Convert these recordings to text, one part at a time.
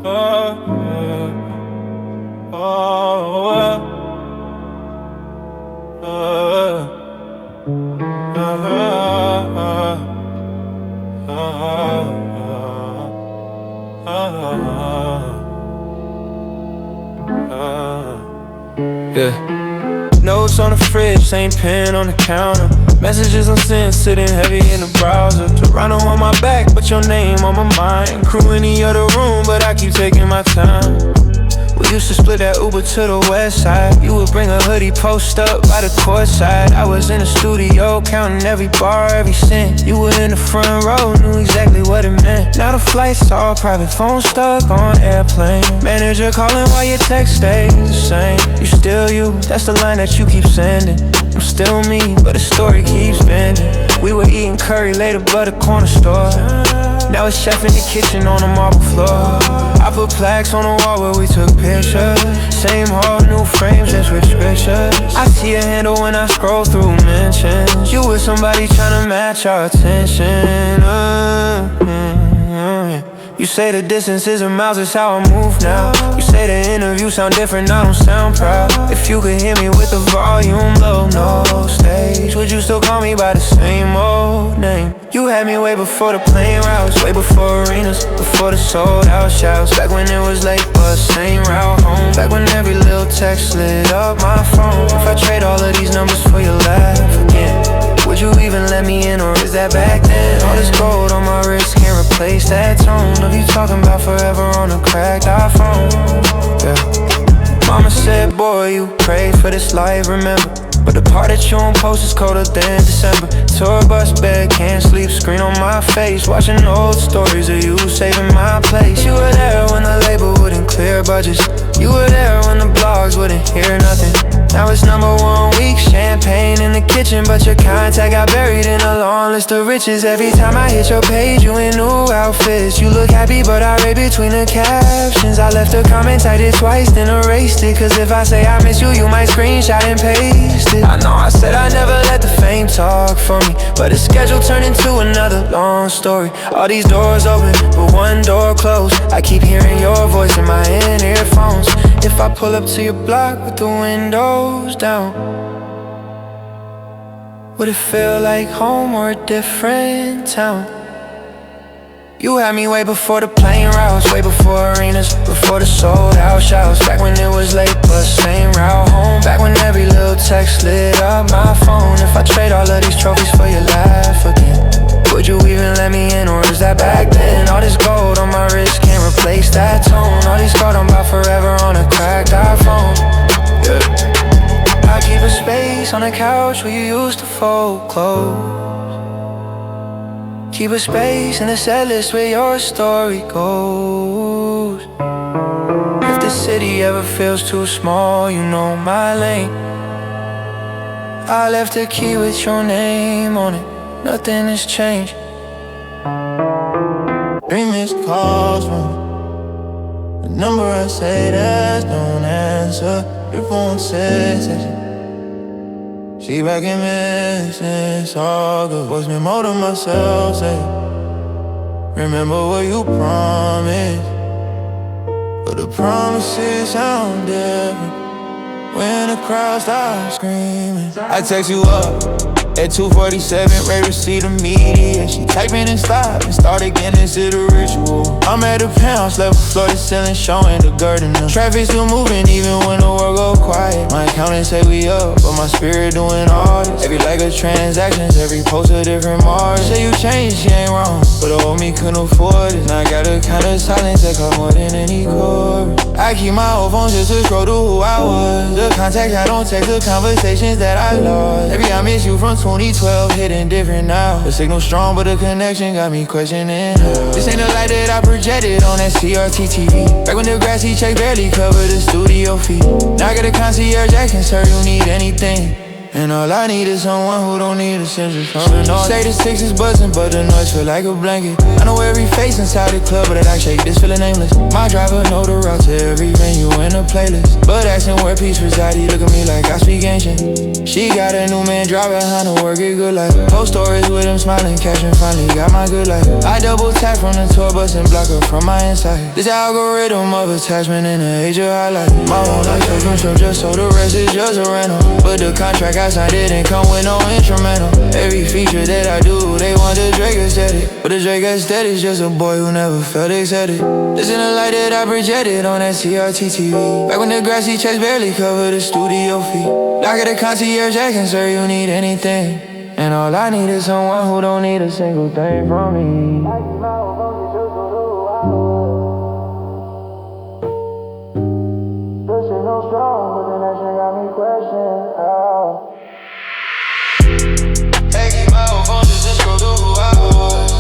Yeah. Notes on the fridge, same pen on the counter. Messages I'm sent, sitting heavy in the browser. Toronto on my back, but your name on my mind. Crew in the other room, but I keep taking my time. We used to split that Uber to the west side. You would bring a hoodie, post up by the court side. I was in the studio, counting every bar, every cent. You were in the front row, knew exactly what it meant. Now the flight's all private, phone stuck on airplane. Manager calling while your text stays the same. You still you, that's the line that you keep sending. I'm still me, but the story keeps bending. We were eating curry later, but a corner store. Now it's chef in the kitchen on the marble floor. I put plaques on the wall where we took pictures. Same hall, new frames and switch pictures. I see a handle when I scroll through mentions. You with somebody tryna match our attention. You say the distance isn't miles, it's how I move now. You say the interview sound different, I don't sound proud. If you could hear me with the volume low, no stage, would you still call me by the same old name? You had me way before the plane routes, way before arenas, before the sold out shouts. Back when it was late but same route home. Back when every little text lit up my phone. If I trade all of these numbers for your laugh again, would you even let me in, or is that back then? All this gold on my wrist can't replace that tone of you talking about forever on a cracked iPhone. Yeah. Mama said, boy, you prayed for this life, remember. But the part that you don't post is colder than December. Tour bus bed, can't sleep, screen on my face. Watching old stories of you saving my place. You were there when the label wouldn't clear budgets. You were there when the blogs wouldn't hear nothing. Now it's #1 week, champagne in the kitchen, but your contact got buried in a long list of riches. Every time I hit your page, you in new outfits. You look happy, but I read between the captions. I left a comment, typed it twice, then erased it. Cause if I say I miss you, you might screenshot and paste it. I know I said I never let the fame talk for me, but the schedule turned into another long story. All these doors open, but one door closed. I keep hearing your voice in my earphones. If I pull up to your block with the windows down, would it feel like home or a different town? You had me way before the plane routes, way before arenas, before the sold out shouts. Back when it was late but same route home. Back when every little text lit up my phone. If I trade all of these trophies for your laugh again, would you even let me in, or is that back then? All this gold on my wrist can't replace that tone. All these cards I'm about forever on a cracked iPhone. Yeah. I keep a space on the couch where you used to fold clothes. Keep a space in the set list where your story goes. If the city ever feels too small, you know my lane. I left a key with your name on it, nothing has changed. 3 missed calls from the number I say that's don't answer. Your phone says that she back in business, all good. Voice memo to myself, say, remember what you promised. But the promises sound different when the crowd starts screaming. I text you up at 2:47, Ray receipt immediate. She typing and stop and start again, is it a ritual? I'm at the penthouse level, floor to ceiling, showing the garden. Traffic still moving even when the world go quiet. My accountant say we up, but my spirit doing all this. Every like of transactions, every post a different margin. Say you changed, she ain't wrong, but the old me couldn't afford it. Now I got a kind of silence that cost more than any chorus. I keep my old phone just to scroll to who I was. The contacts I don't text, the conversations that I lost. Every I miss you from 2012, hitting different now. The signal strong, but the connection got me questioning how. This ain't the light that I projected on that CRT TV. Back when the grassy check barely covered the studio fee. Now I got a concierge asking, sir, you need anything? And all I need is someone who don't need a central phone. Say the 6 is buzzing, but the noise feel like a blanket. I know every face inside the club, but I shake this feeling nameless. My driver know the route to every venue in a playlist. But asking where peace reside, he look at me like I speak ancient. She got a new man driving behind her, work it good life. Post stories with him smiling, cashing, finally got my good life. I double tap from the tour bus and block her from my inside. This algorithm of attachment in the age of highlight. My own life so control just so the rest is just a rental. But the contract I signed didn't come with no instrumental. Every feature that I do, they want the Drake aesthetic. But the Drake aesthetic's just a boy who never felt accepted. This in the light that I projected on that CRT TV. Back when the grassy checks barely covered the studio fee. Lock at the concierge asking, sir, you need anything? And all I need is someone who don't need a single thing from me. This ain't no strong, but then that shit got me questioning how. Hey, keep my old phone just to scroll through who I was.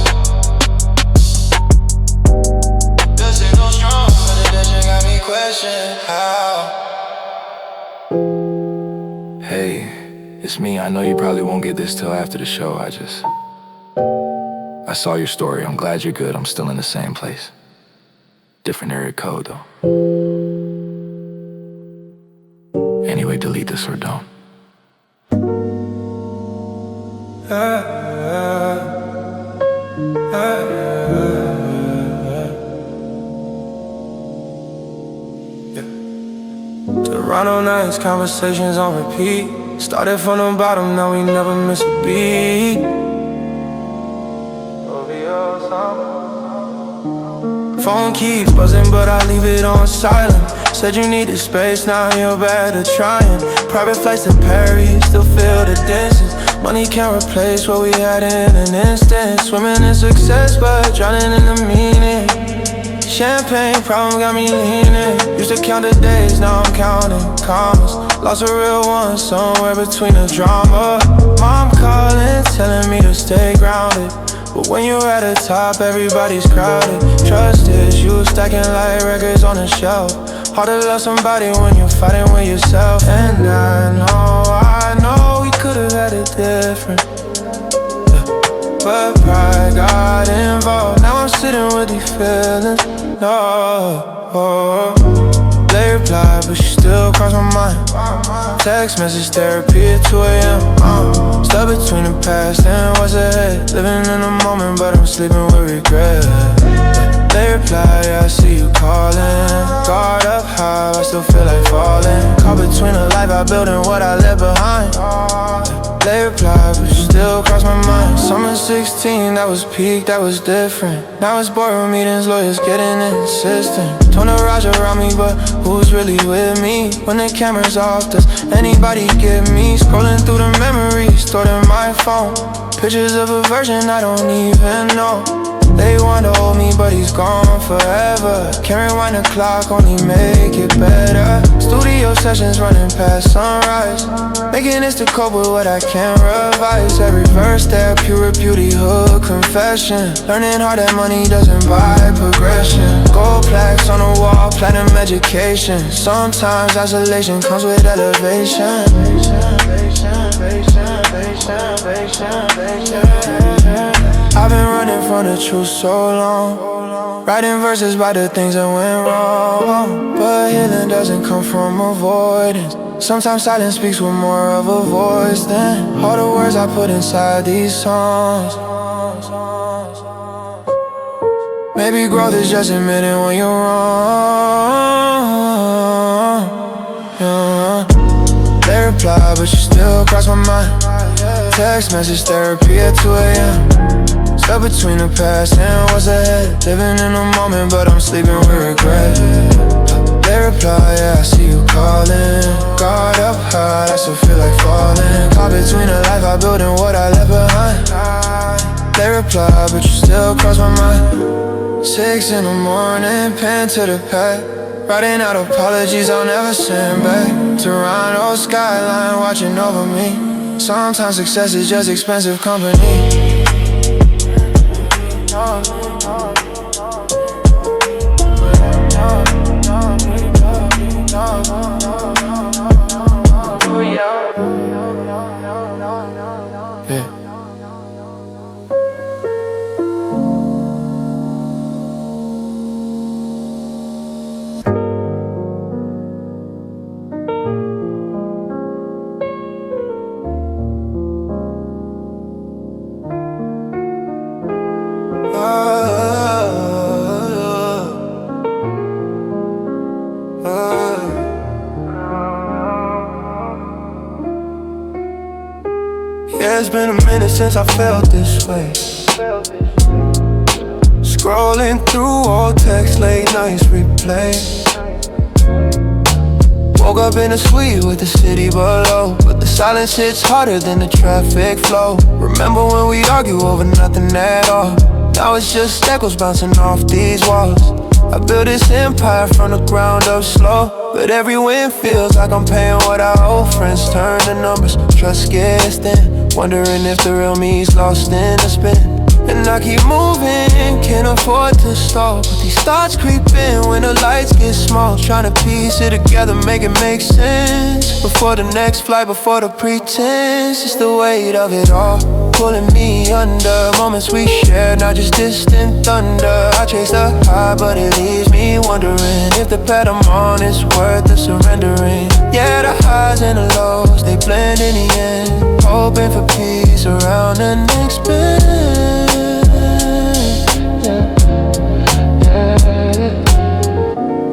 This ain't no strong, but then that shit got me questioning how. Hey, it's me. I know you probably won't get this till after the show. I saw your story. I'm glad you're good. I'm still in the same place. Different area code though. Anyway, delete this or don't. Toronto nights, conversations on repeat. Started from the bottom, now we never miss a beat. Phone keeps buzzing, but I leave it on silent. Said you needed space, now you're back to trying. Private flights to Paris, still feel the distance. Money can't replace what we had in an instant. Swimming in success, but drowning in the meaning. Champagne problem got me leaning. Used to count the days, now I'm counting commas. Lost a real one somewhere between the drama. Mom calling, telling me to stay grounded. But when you're at the top, everybody's crowded. Trust issues stacking like records on a shelf. Hard to love somebody when you're fighting with yourself. And I know we could've had it different, but pride got involved. Now I'm sitting with these feelings. No, they reply, but she still cross my mind. Text message therapy at 2 a.m. Stuck between the past and what's ahead. Living in the moment, but I'm sleeping with regret. They reply, yeah, I see you calling. Guard up high, I still feel like falling. Caught between the life I built and what I left behind. They reply, but still cross my mind. Summer 16, that was peak, that was different. Now it's boardroom meetings, lawyers getting insistent. Don't rush around me, but who's really with me? When the camera's off, does anybody get me? Scrolling through the memories, stored in my phone. Pictures of a version I don't even know. They want to hold me, but he's gone forever. Can't rewind the clock, only make it better. Studio sessions running past sunrise. Making this to cope with what I can't revise. Every verse there, pure beauty, hood confession. Learning hard that money doesn't buy progression. Gold plaques on the wall, platinum education. Sometimes isolation comes with elevation. I've been running from the truth so long, writing verses about the things that went wrong. But healing doesn't come from avoidance. Sometimes silence speaks with more of a voice than all the words I put inside these songs. Maybe growth is just admitting when you're wrong. Yeah. They reply, but you still cross my mind. Text message therapy at 2 a.m. Stuck between the past and what's ahead. Living in the moment, but I'm sleeping with regret. They reply, yeah, I see you calling. Guard up high, I still feel like falling. Caught between the life I built and what I left behind. They reply, but you still cross my mind. 6 in the morning, pen to the pad. Writing out apologies I'll never send back. Toronto skyline watching over me. Sometimes success is just expensive company. been a minute since I felt this way. Scrolling through old texts, late nights replay. Woke up in a suite with the city below, but the silence hits harder than the traffic flow. Remember when we argue over nothing at all? Now it's just echoes bouncing off these walls. I built this empire from the ground up slow, but every win feels like I'm paying what I owe. Friends turn to numbers, trust gets thin, wondering if the real me's lost in the spin. And I keep moving, can't afford to stall, but these thoughts creep in when the lights get small. Trying to piece it together, make it make sense. Before the next flight, before the pretense. It's the weight of it all, pulling me under. Moments we share, not just distant thunder. I chase the high, but it leaves me wondering if the path I'm on is worth the surrendering. Yeah, the highs and the lows, they blend in the end. Hoping for peace around the next bend.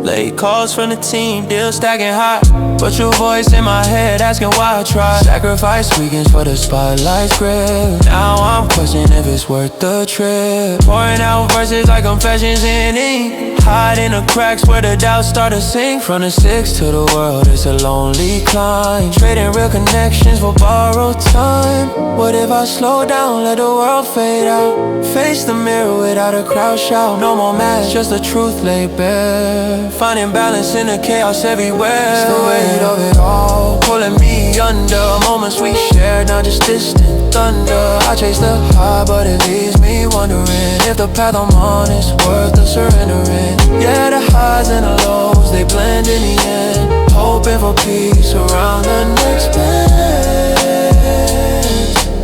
Late calls from the team, deal stacking high, but your voice in my head asking why I try. Sacrifice weekends for the spotlight's grip. Now I'm questioning if it's worth the trip. Pouring out verses like confessions in ink, hiding the cracks where the doubts start to sink. From the six to the world, it's a lonely climb. Trading real connections for borrowed time. What if I slow down, let the world fade out? Face the mirror without a crowd shout. No more masks, just the truth laid bare. Finding balance in the chaos everywhere. It's the weight of it all, pulling me under. Moments we share, not just distant thunder. I chase the high, but it leaves me wondering if the path I'm on is worth the surrendering. Yeah, the highs and the lows, they blend in the end. Hoping for peace around the next bend.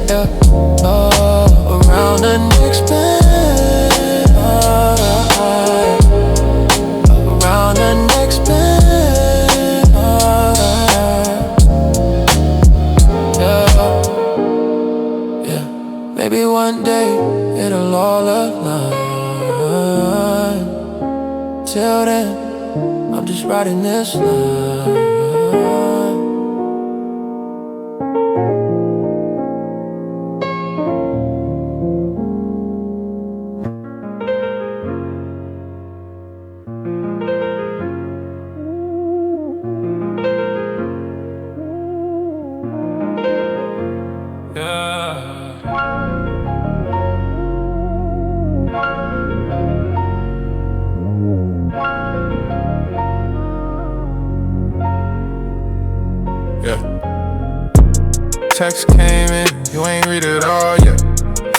Yeah, around the next bend. Around the next bend. Yeah, maybe one day it'll all align. Till then, I'm just riding this line. Text came in, you ain't read it all yet.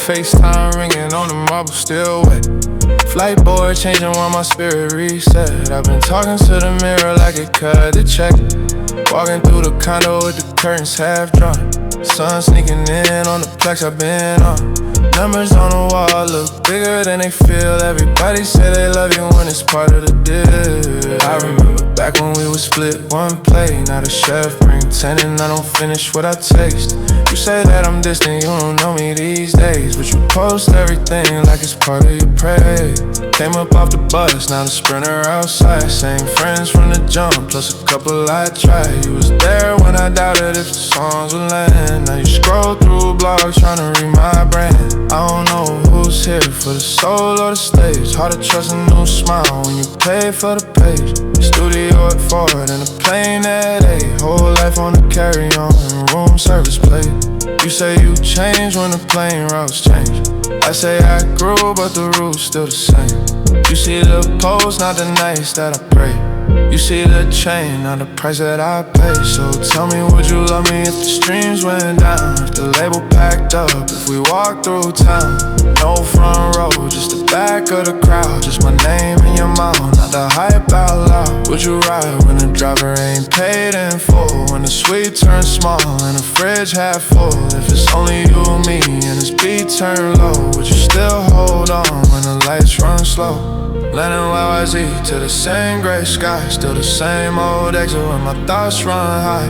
FaceTime ringing on the marble still wet. Flight board changing while my spirit reset. I've been talking to the mirror like it cut the check. Walking through the condo with the curtains half drawn. Sun sneaking in on the plex I've been on. Numbers on the wall look bigger than they feel. Everybody say they love you when it's part of the deal. I remember back when we would split one plate. Now the chef bring 10 and I don't finish what I taste. You say that I'm distant, you don't know me these days, but you post everything like it's part of your praise. Came up off the bus, now the sprinter outside. Same friends from the jump, plus a couple I tried. You was there when I doubted if the songs would land. Now you scroll through blogs trying to read my brand. I don't know who's here for the soul or the stage. Hard to trust a new smile when you pay for the page. Studio at 4 and a plane at 8. Whole life on the carry-on and room service plate. You say you change when the plane routes change. I say I grew but the route's still the same. You see the post, not the nights that I pray. You see the chain, not the price that I pay. So tell me, would you love me if the streams went down? If the label packed up, if we walked through town? No front row, just the back of the crowd. Just my name in your mouth, not the hype out loud. Would you ride when the driver ain't paid in full? When the suite turns small and the fridge half full? If it's only you and me and this beat turn low, would you still hold on when the lights run slow? Landing YYZ to the same gray sky, still the same old exit when my thoughts run high.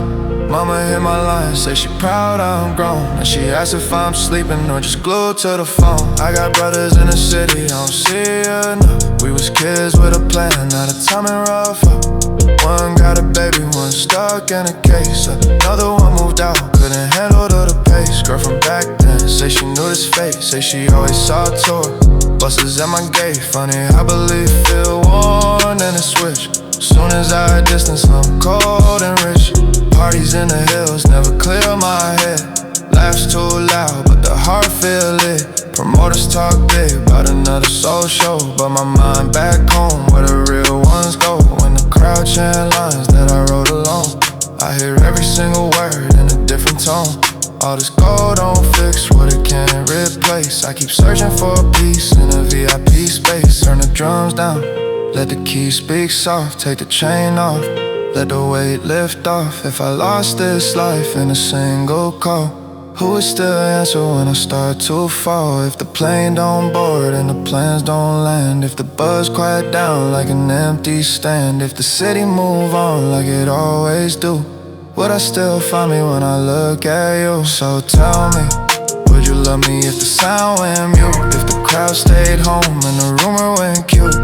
Mama hit my line, say she proud I'm grown, and she asked if I'm sleeping or just glued to the phone. I got brothers in the city, I don't see enough. We was kids with a plan, now the timing rough up. One got a baby, one stuck in a case. Another one moved out, couldn't handle the pace. Girl from back then, say she knew this face, say she always saw a tour. Buses at my gate, funny, I believe feel worn and a switch. Soon as I distance, I'm cold and rich. Parties in the hills, never clear my head. Laughs too loud, but the heart feel lit. Promoters talk big about another soul show, but my mind back home where the real ones go. When the crowd chant lines that I wrote alone, I hear every single word in a different tone. All this gold don't fix what it can't replace. I keep searching for a piece in a VIP space. Turn the drums down, let the keys speak soft. Take the chain off, let the weight lift off. If I lost this life in a single call, who would still answer when I start to fall? If the plane don't board and the plans don't land, if the buzz quiet down like an empty stand, if the city move on like it always do, would I still find me when I look at you? So tell me, would you love me if the sound went mute? If the crowd stayed home and the rumor went cute?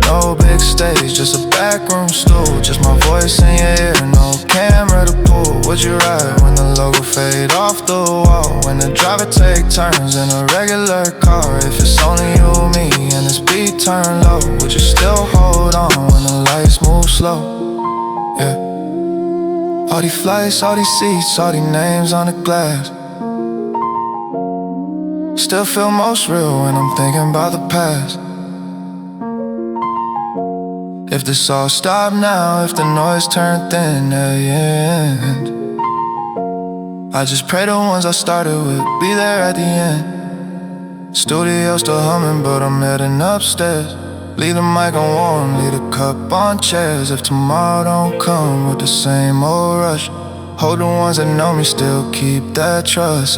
No big stage, just a backroom stool, just my voice in your ear, no camera to pull. Would you ride when the logo fade off the wall? When the driver take turns in a regular car? If it's only you, me, and this beat turn low, would you still hold on when the lights move slow? Yeah. All these flights, all these seats, all these names on the glass. Still feel most real when I'm thinking about the past. If this all stopped now, if the noise turned thin at the end, I just pray the ones I started with be there at the end. Studio still humming, but I'm heading upstairs. Leave the mic on warm, leave the cup on chairs. If tomorrow don't come with the same old rush, hold the ones that know me, still keep that trust.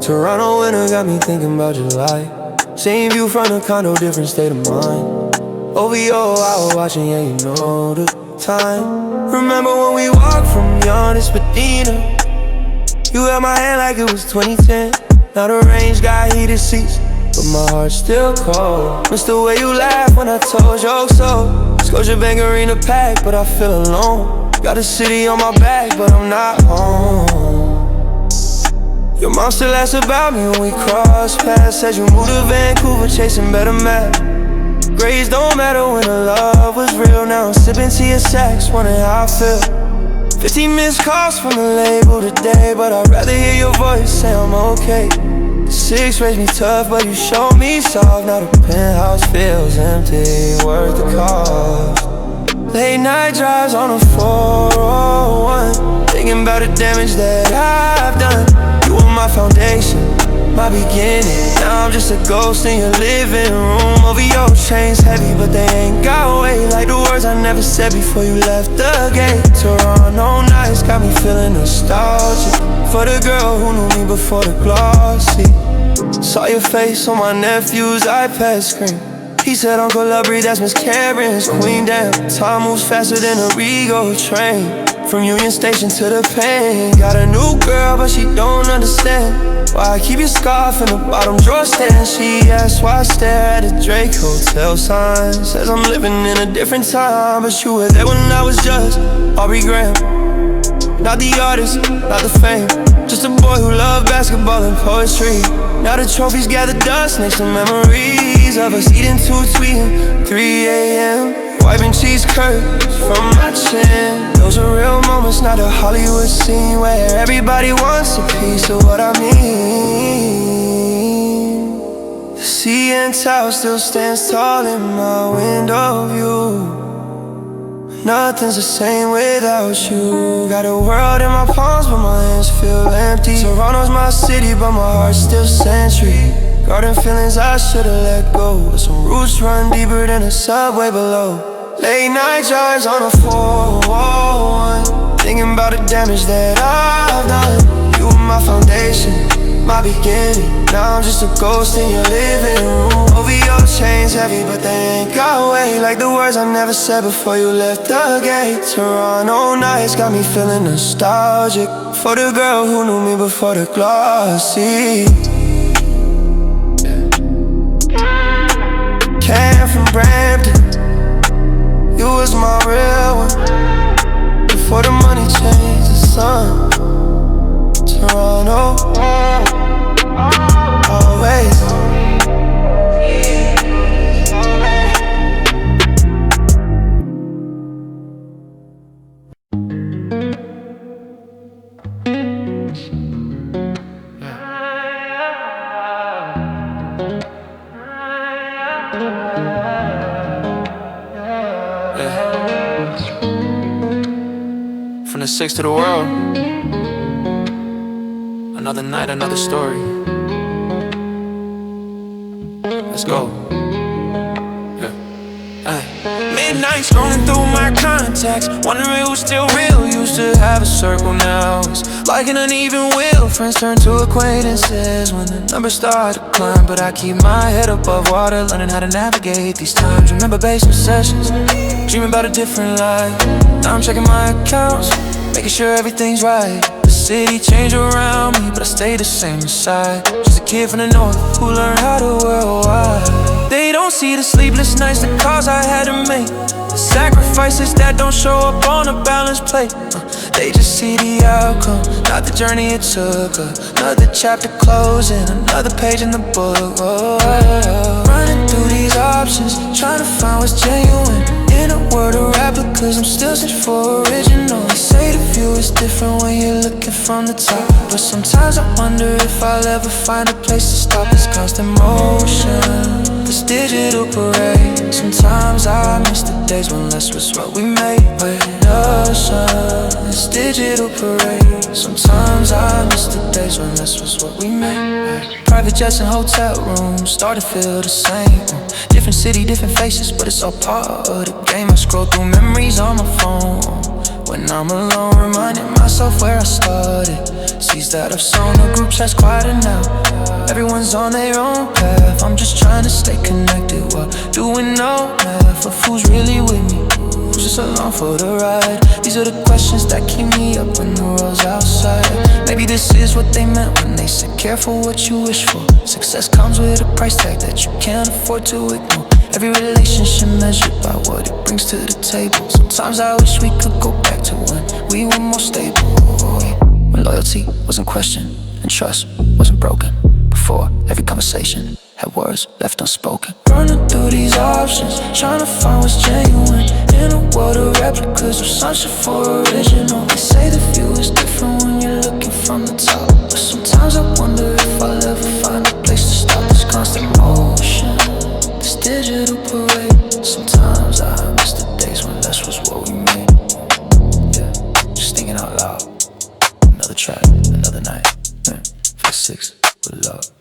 Toronto winter got me thinking about July. Same view from the condo, different state of mind. OVO, I was watching, yeah, you know the time. Remember when we walked from Yon to Spadina? You held my hand like it was 2010. Now the range got heated seats, but my heart's still cold. Miss the way you laughed when I told you so. Scotiabank Arena packed, but I feel alone. Got a city on my back, but I'm not home. Your mom still asks about me when we cross paths. Said you moved to Vancouver chasing better math. Grades don't matter when the love was real. Now I'm sipping to your sax, wondering how I feel. 15 missed calls from the label today, but I'd rather hear your voice say I'm okay. The 6 raised me tough, but you showed me soft. Now the penthouse feels empty, worth the cost. Late night drives on a 401, thinking about the damage that I've done. You were my foundation, my beginning. Now I'm just a ghost in your living room. Over your chains heavy, but they ain't got weight. Like the words I never said before you left the gate. Toronto nights got me feeling nostalgic for the girl who knew me before the glossy. Saw your face on my nephew's iPad screen. He said, Uncle Aubrey, that's Miss Karen's queen. Damn, time moves faster than a Rego train. From Union Station to the pain. Got a new girl, but she don't understand why I keep your scarf in the bottom drawer stand. She asks why I stare at a Drake hotel sign. Says I'm living in a different time, but you were there when I was just Aubrey Graham. Not the artist, not the fame, just a boy who loved basketball and poetry. Now the trophies gather dust next to memories of us eating too tweeting 3 a.m. Wiping cheese curds from my chin. Those are real moments, not a Hollywood scene where everybody wants a piece of what I mean. The CN Tower still stands tall in my window view. Nothing's the same without you. Got a world in my palms, but my hands feel empty. Toronto's my city, but my heart's still Century. Garden feelings I should've let go, but some roots run deeper than the subway below. Late night drives on a 401, thinking about the damage that I've done. You were my foundation, my beginning. Now I'm just a ghost in your living room. Over your chains heavy, but they ain't got weight. Like the words I never said before you left the gate. Toronto nights got me feeling nostalgic for the girl who knew me before the glossy. Came from Brampton, you was my real one. Before the money changed the sun. Toronto, always. From the six to the world, another night, another story. Let's go. Yeah. Ay. Midnight scrolling through my contacts, wondering who's still real. Used to have a circle, now it's like an uneven wheel. Friends turn to acquaintances when the numbers start to climb. But I keep my head above water, learning how to navigate these times. Remember basement sessions, dreaming about a different life. Now I'm checking my accounts, making sure everything's right. The city changed around me, but I stay the same inside. Just a kid from the north who learned how to worldwide. They don't see the sleepless nights, the calls I had to make, the sacrifices that don't show up on a balanced plate. They just see the outcome, not the journey it took. Another chapter closing, another page in the book. Running through these options, trying to find what's genuine in a world of replicas. I'm still searching for original. They say the view is different when you're looking from the top, but sometimes I wonder if I'll ever find a place to stop this constant motion, this digital parade. Sometimes I miss the days when less was what we made with the sun. This digital parade. Sometimes I miss the days when less was what we made. Private jets and hotel rooms start to feel the same. Different city, different faces, but it's all part of the game. I scroll through memories on my phone when I'm alone, reminding myself where I started. Sees that I've sown the group chat's quieter now. Everyone's on their own path. I'm just trying to stay connected while doing no math of who's really with me, who's just along for the ride. These are the questions that keep me up when the world's outside. Maybe this is what they meant when they said careful what you wish for. Success comes with a price tag that you can't afford to ignore. Every relationship measured by what it brings to the table. Sometimes I wish we could go back to when we were more stable, when loyalty wasn't questioned and trust wasn't broken. Before every conversation had words left unspoken. Running through these options, trying to find what's genuine in a world of replicas. I'm searching for original. They say the view is different when you're looking from the top, but sometimes I wonder if I'll ever find a place to stop this constant motion, this digital parade. Sometimes I miss the days when less was what we made. Yeah, just thinking out loud. Another track, another night. 56 with love.